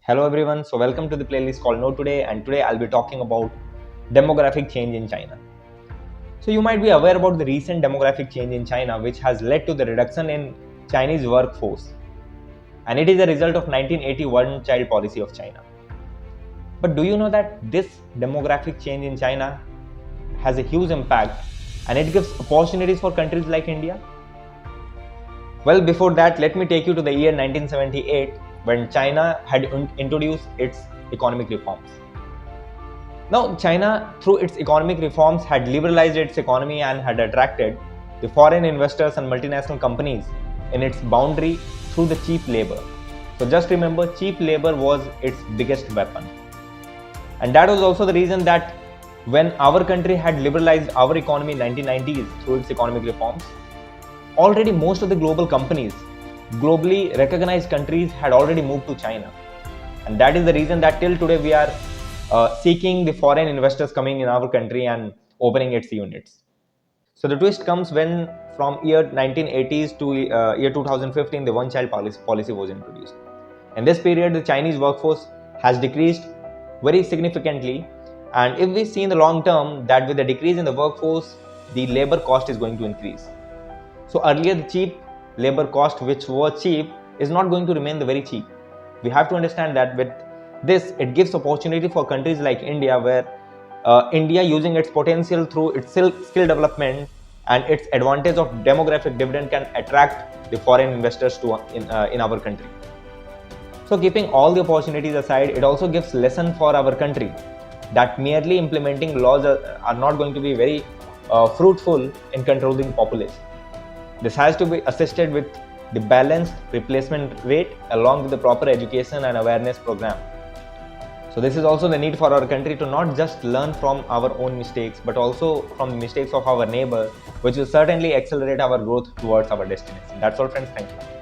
Hello everyone, so welcome to the playlist called No Today, and today I'll be talking about demographic change in China. So you might be aware about the recent demographic change in China which has led to the reduction in Chinese workforce, and it is a result of 1981 child policy of China. But do you know that this demographic change in China has a huge impact and it gives opportunities for countries like India? Well, before that, let me take you to the year 1978 when China had introduced its economic reforms. Now, China, through its economic reforms, had liberalized its economy and had attracted the foreign investors and multinational companies in its boundary through the cheap labor. So, just remember, cheap labor was its biggest weapon. And that was also the reason that when our country had liberalized our economy in 1990s through its economic reforms, already most of the global companies, globally recognized countries had already moved to China. And that is the reason that till today we are seeking the foreign investors coming in our country and opening its units. So the twist comes when from year 1980s to year 2015, the one-child policy was introduced. In this period, the Chinese workforce has decreased very significantly. And if we see in the long term that with the decrease in the workforce, the labor cost is going to increase. So earlier the cheap labor cost which was cheap is not going to remain the very cheap. We have to understand that with this it gives opportunity for countries like India where India using its potential through its skill development and its advantage of demographic dividend can attract the foreign investors to in our country. So keeping all the opportunities aside, it also gives lesson for our country that merely implementing laws are not going to be very fruitful in controlling population. This has to be assisted with the balanced replacement rate along with the proper education and awareness program. So this is also the need for our country to not just learn from our own mistakes but also from the mistakes of our neighbor, which will certainly accelerate our growth towards our destination. That's all friends, thank you.